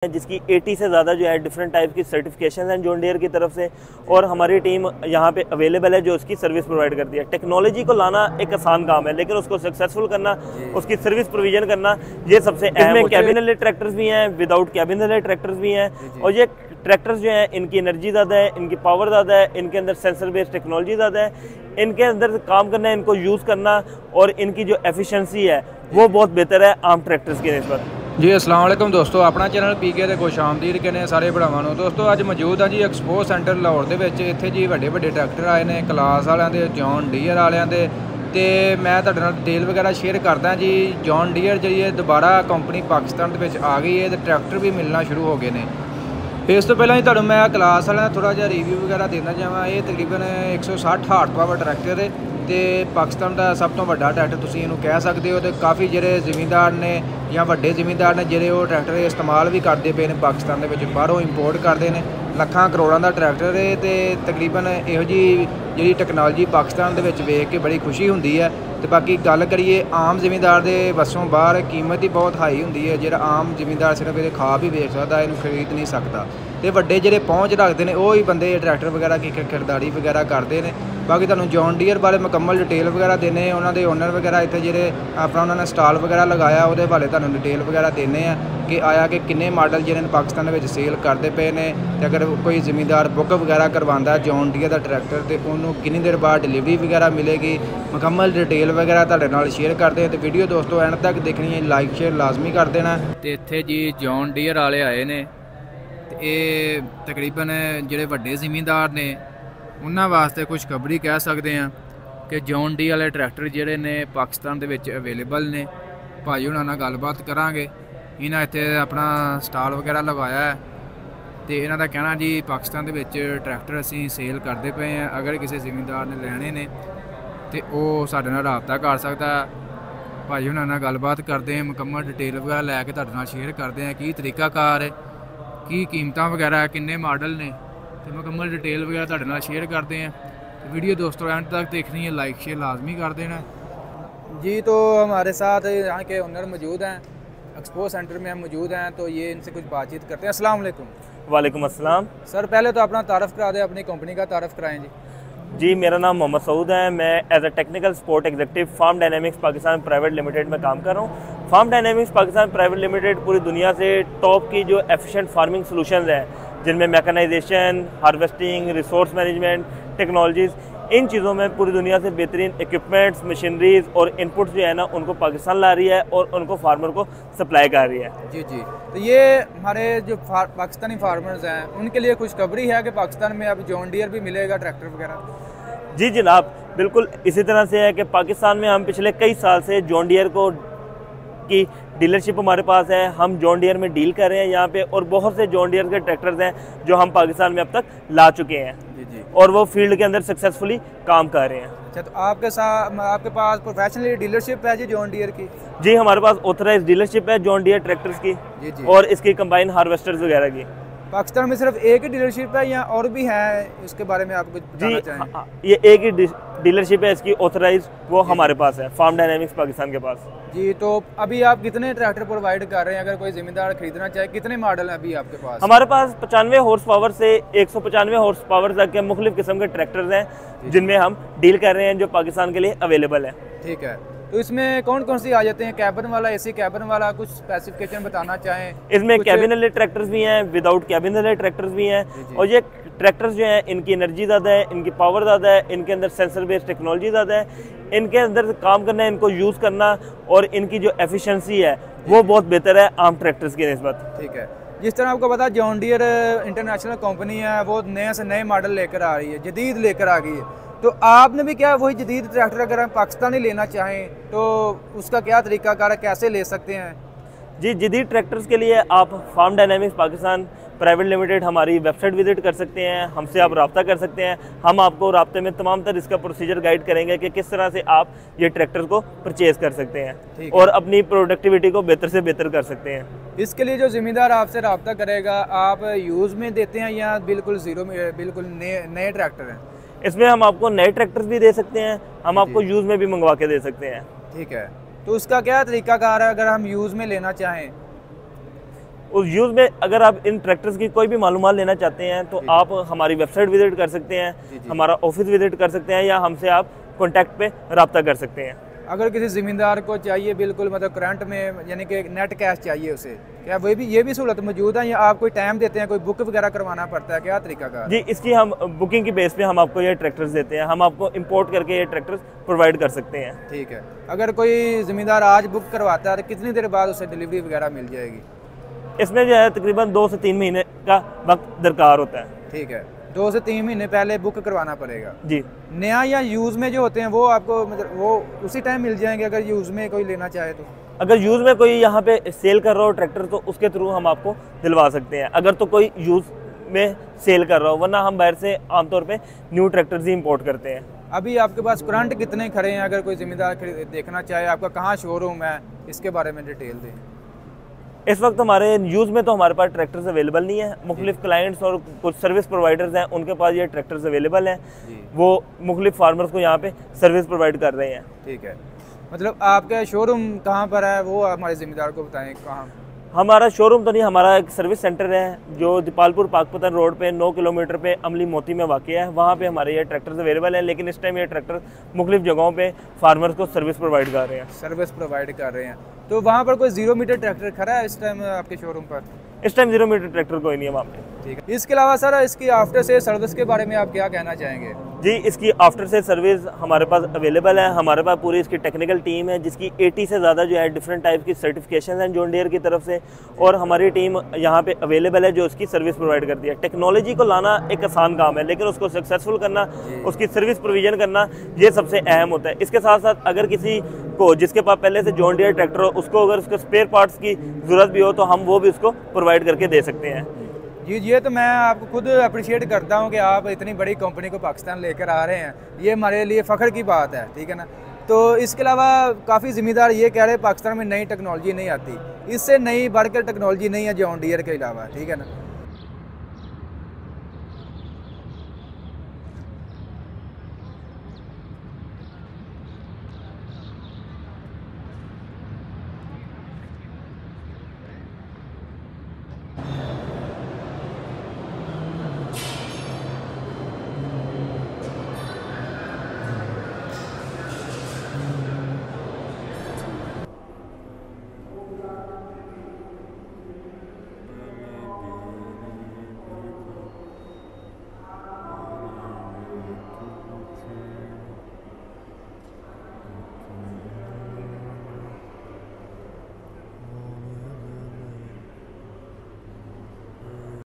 जिसकी 80 से ज़्यादा जो है डिफरेंट टाइप की सर्टिफिकेशन हैं जॉन डियर की तरफ से, और हमारी टीम यहाँ पे अवेलेबल है जो उसकी सर्विस प्रोवाइड करती है। टेक्नोलॉजी को लाना एक आसान काम है, लेकिन उसको सक्सेसफुल करना, उसकी सर्विस प्रोविजन करना, ये सबसे अहम है। कैबिन वाले ट्रैक्टर्स भी हैं, विदाउट कैबिन वाले ट्रैक्टर्स भी हैं, और ये ट्रैक्टर्स जो हैं इनकी एनर्जी ज़्यादा है, इनकी पावर ज़्यादा है, इनके अंदर सेंसर बेस्ड टेक्नोलॉजी ज़्यादा है, इनके अंदर काम करना, इनको यूज़ करना, और इनकी जो एफिशिएंसी है वो बहुत बेहतर है आम ट्रैक्टर्स की निस्बत। जी अस्सलाम वालेकुम दोस्तों, अपना चैनल पीके ते खुश आमदीद कहने सारे भरावां नूं। दोस्तों अज मौजूद हाँ जी एक्सपो सेंटर लाहौर दे विच। इत्थे जी वड्डे वड्डे ट्रैक्टर आए ने, क्लास वालियां दे, जॉन डियर वालियां दे, ते मैं तुहाडे नाल डिटेल वगैरह शेयर करदा जी। जॉन डियर जी है दोबारा कंपनी पाकिस्तान दे विच आ गई है, ते ट्रैक्टर भी मिलना शुरू हो गए ने। इस तो पहला ही तुहानूं मैं क्लास वालियां दा थोड़ा जिहा रिव्यू वगैरह देना चाहां। ये तकरीबन 160 हार्स पावर ट्रैक्टर है, तो पाकिस्तान का सब तो वड्डा ट्रैक्टर तुसीं इहनूं कह सकते हो। तो काफ़ी जिहड़े ज़मींदार ने या वड्डे ज़मींदार ने जिहड़े वो ट्रैक्टर इस्तेमाल भी करते पे ने, पाकिस्तान दे विच बाहरों इंपोर्ट करते हैं। ਲੱਖਾਂ ਕਰੋੜਾਂ ਦਾ ट्रैक्टर है, तो तकरीबन इहो जी जी टैक्नोलॉजी पाकिस्तान दे विच वेख के बड़ी खुशी हुंदी है। तो बाकी गल करिए आम जिमींदार दे वसों बाहर कीमत ही बहुत हाई हुंदी है, जिहड़ा आम जिमींदार सिर्फ ये खा भी वेच सकदा, इहनूं खरीद नहीं सकता। तो वड्डे जिहड़े पहुँच रखते हैं वो ही बंदे ट्रैक्टर वगैरह की खरीदारी वगैरह करते हैं। बाकी तुहानूं जॉन डियर बारे मुकम्मल डिटेल वगैरह देने, उन्होंने ओनर वगैरह इत्थे जिहड़े अपना उन्होंने स्टाल वगैरह लगाया वो बारे तुहानूं डिटेल वगैरह देने कि आया कि किन्ने मॉडल जिहड़े पाकिस्तान में सेल करते पे ने। ते अगर कोई ज़मींदार बुक वगैरह करवाता जॉन डियर का ट्रैक्टर, तो उन्होंने किन्नी देर बाद डिलीवरी वगैरह मिलेगी, मुकम्मल डिटेल वगैरह तुहाडे नाल शेयर करते हैं। तो वीडियो दोस्तों एंड तक देखनी है, लाइक शेयर लाजमी कर देना। तो इत्थे जी जॉन डियर वाले आए ने, तो ये तकरीबन जिहड़े वड्डे ज़मींदार ने उन्हां वास्ते खुशखबरी कह सकते हैं कि जॉन डियर वाले ट्रैक्टर जिहड़े ने पाकिस्तान दे विच अवेलेबल ने। भाई हुणां नाल गलबात करांगे, इन्हां इत्थे अपना स्टाल वगैरह लगाया है, तो इन्हां दा कहना जी पाकिस्तान दे विच ट्रैक्टर असीं सेल करते पे हैं। अगर किसी ज़मींदार ने लैणे ने तो वह साडे नाल राबता कर सकदा है। भाई हुणां नाल गलबात करते हैं, मुकम्मल डिटेल वगैरह लैके तुहाडे नाल शेयर करते हैं की तरीकाकार है, की कीमतां वगैरह, किन्ने मॉडल ने, तो मुकम्मल डिटेल वगैरह तुहाडे नाल शेयर करते हैं। तो वीडियो दोस्तों एंड तक देखनी है, लाइक शेयर लाजमी कर देना जी। तो हमारे साथ यहाँ के ओनर मौजूद हैं, एक्सपो सेंटर में हम मौजूद हैं, तो ये इनसे कुछ बातचीत करते हैं। अस्सलाम वालेकुम। वालेकुम अस्सलाम। सर पहले तो अपना तारफ़ करा दें, अपनी कंपनी का तारफ़ कराएं जी। जी मेरा नाम मोहम्मद सऊद है, मैं as a technical support executive Farm Dynamics Pakistan Private Limited में काम कर रहा हूँ। Farm Dynamics Pakistan Private Limited पूरी दुनिया से टॉप की जो एफिशिएंट फार्मिंग सॉल्यूशंस हैं, जिनमें mechanisation, harvesting, resource management technologies, इन चीज़ों में पूरी दुनिया से बेहतरीन इक्विपमेंट्स, मशीनरीज और इनपुट्स जो है ना उनको पाकिस्तान ला रही है और उनको फार्मर को सप्लाई कर रही है। जी जी। तो ये हमारे जो पाकिस्तानी फार्मर्स हैं उनके लिए खुशखबरी है कि पाकिस्तान में अब जॉन डियर भी मिलेगा ट्रैक्टर वगैरह। जी जनाब, बिल्कुल इसी तरह से है कि पाकिस्तान में हम पिछले कई साल से जॉन डियर को की डीलरशिप हमारे पास है, हम जॉन डियर में डील कर रहे हैं यहाँ पे, और बहुत से जॉन डियर के ट्रैक्टर्स हैं जो हम पाकिस्तान में अब तक ला चुके हैं जी। और वो फील्ड के अंदर सक्सेसफुली काम कर रहे हैं। अच्छा, तो आपके पास प्रोफेशनली डीलरशिप है जी जॉन डियर की? जी हमारे पास ऑथराइज डीलरशिप है जॉन डियर ट्रैक्टर्स की जी। और इसकी कंबाइन हार्वेस्टर्स वगैरह की। पाकिस्तान में सिर्फ एक ही डीलरशिप है या और भी है, उसके बारे में आप कुछ बताना चाहें? ये एक ही डीलरशिप है इसकी ऑथराइज, वो हमारे पास है, फार्म डायनेमिक्स पाकिस्तान के पास जी। तो अभी आप कितने ट्रैक्टर प्रोवाइड कर रहे हैं? अगर कोई जिम्मेदार खरीदना चाहे, कितने मॉडल हैं अभी आपके पास? हमारे पास 95 हॉर्स पावर से 195 हॉर्स पावर तक के मुख्तलिफ किस्म के ट्रैक्टर्स हैं जिनमें हम डील कर रहे हैं, जो पाकिस्तान के लिए अवेलेबल है। ठीक है, तो इसमें कौन कौन सी आ जाते हैं? कैबिन वाला, एसी कैबिन वाला, कुछ स्पेसिफिकेशन बताना चाहें? इसमें कैबिन वाले ट्रैक्टर्स भी हैं, विदाउट कैबिन वाले ट्रैक्टर्स भी हैं, और ये ट्रैक्टर्स जो हैं इनकी एनर्जी ज़्यादा है, इनकी पावर ज़्यादा है, इनके अंदर सेंसर बेस्ड टेक्नोलॉजी ज़्यादा है, इनके अंदर काम करना, इनको यूज़ करना, और इनकी जो एफिशिएंसी है वो बहुत बेहतर है आम ट्रैक्टर्स की निस्बत। ठीक है, जिस तरह आपको पता जॉन डियर इंटरनेशनल कंपनी है, वो नए से नए मॉडल लेकर आ रही है, जदीद लेकर आ गई है। तो आपने भी क्या वही जदीद ट्रैक्टर अगर हम पाकिस्तानी लेना चाहें तो उसका क्या तरीकाकार है, कैसे ले सकते हैं? जी जदीद ट्रैक्टर्स के लिए आप Farm Dynamics Pakistan Private Limited हमारी वेबसाइट विजिट कर सकते हैं, हमसे आप रब्ता कर सकते हैं। हम आपको राब्ते में तमाम तरह इसका प्रोसीजर गाइड करेंगे कि किस तरह से आप ये ट्रैक्टर को परचेज़ कर सकते हैं और अपनी प्रोडक्टिविटी को बेहतर से बेहतर कर सकते हैं। इसके लिए जो ज़िम्मेदार आपसे रब्ता करेगा, आप यूज़ में देते हैं या बिल्कुल ज़ीरो में, बिल्कुल नए ट्रैक्टर हैं? इसमें हम आपको नए ट्रैक्टर्स भी दे सकते हैं, हम आपको यूज़ में भी मंगवा के दे सकते हैं। ठीक है, तो उसका क्या तरीकाकार है अगर हम यूज़ में लेना चाहें? उस यूज़ में अगर आप इन ट्रैक्टर्स की कोई भी मालूमात लेना चाहते हैं तो आप हमारी वेबसाइट विजिट कर सकते हैं, हमारा ऑफिस विजिट कर सकते हैं, या हमसे आप कॉन्टैक्ट पे रब्ता कर सकते हैं। अगर किसी ज़मींदार को चाहिए बिल्कुल मतलब करंट में यानी कि नेट कैश चाहिए उसे, क्या वो भी ये भी सहूलत मौजूद है, या आप कोई टाइम देते हैं, कोई बुक वगैरह करवाना पड़ता है, क्या तरीका का? जी, इसकी हम बुकिंग की बेस पे हम आपको ये ट्रैक्टर्स देते हैं, हम आपको इंपोर्ट करके ये ट्रैक्टर्स प्रोवाइड कर सकते हैं। ठीक है। अगर कोई ज़मींदार आज बुक करवाता है तो कितनी देर बाद उसे डिलीवरी वगैरह मिल जाएगी? इसमें जो है तकरीबन 2 से 3 महीने का वक्त दरकार होता है। ठीक है, 2 से 3 महीने पहले बुक करवाना पड़ेगा जी। नया या यूज़ में जो होते हैं वो आपको मतलब वो उसी टाइम मिल जाएंगे अगर यूज़ में कोई लेना चाहे तो? अगर यूज़ में कोई यहाँ पे सेल कर रहा हो ट्रैक्टर तो उसके थ्रू हम आपको दिलवा सकते हैं, अगर तो कोई यूज़ में सेल कर रहा हो, वरना हम बाहर से आमतौर पे न्यू ट्रैक्टर्स ही इंपोर्ट करते हैं। अभी आपके पास करंट कितने खड़े हैं, अगर कोई ज़मींदार देखना चाहे, आपका कहाँ शोरूम है, इसके बारे में डिटेल दें। इस वक्त हमारे यूज़ में तो हमारे पास ट्रैक्टर्स अवेलेबल नहीं है, मुख्तलिफ क्लाइंट्स और कुछ सर्विस प्रोवाइडर्स हैं उनके पास ये ट्रैक्टर्स अवेलेबल हैं, वो मुख्तलिफ फार्मर्स को यहाँ पे सर्विस प्रोवाइड कर रहे हैं। ठीक है, मतलब आपका शोरूम कहाँ पर है वो हमारे ज़मींदार को बताएं कहाँ? हमारा शोरूम तो नहीं, हमारा एक सर्विस सेंटर है जो दीपालपुर पाकपतन रोड पे 9 किलोमीटर पे अमली मोती में वाक़ है, वहाँ पे हमारे ये ट्रैक्टर्स अवेलेबल हैं। लेकिन इस टाइम ये ट्रैक्टर मुख्तलिफ जगहों पे फार्मर्स को सर्विस प्रोवाइड कर रहे हैं। सर्विस प्रोवाइड कर रहे हैं, तो वहाँ पर कोई 0 मीटर ट्रैक्टर खड़ा है इस टाइम आपके शोरूम पर? इस टाइम 0 मीटर ट्रैक्टर कोई नहीं है वहाँ पे। ठीक है। इसके अलावा सर इसकी आफ्टर से सर्विस के बारे में आप क्या कहना चाहेंगे? जी, इसकी आफ्टर से सर्विस हमारे पास अवेलेबल है। हमारे पास पूरी इसकी टेक्निकल टीम है जिसकी 80 से ज़्यादा जो है डिफरेंट टाइप की सर्टिफिकेशन हैं जॉन डियर की तरफ से, और हमारी टीम यहाँ पे अवेलेबल है जो उसकी सर्विस प्रोवाइड करती है। टेक्नोलॉजी को लाना एक आसान काम है, लेकिन उसको सक्सेसफुल करना, उसकी सर्विस प्रोविजन करना, ये सबसे अहम होता है। इसके साथ साथ अगर किसी को जिसके पास पहले से जॉन डियर ट्रैक्टर हो, उसको अगर उसके स्पेयर पार्ट्स की ज़रूरत भी हो तो हम वो भी उसको प्रोवाइड करके दे सकते हैं। जी, ये तो मैं आपको खुद अप्रिशिएट करता हूँ कि आप इतनी बड़ी कंपनी को पाकिस्तान लेकर आ रहे हैं, ये हमारे लिए फ़ख्र की बात है। ठीक है ना। तो इसके अलावा काफ़ी ज़िम्मेदार ये कह रहे हैं पाकिस्तान में नई टेक्नोलॉजी नहीं आती, इससे नई बढ़कर टेक्नोलॉजी नहीं है जॉन डियर के अलावा। ठीक है ना।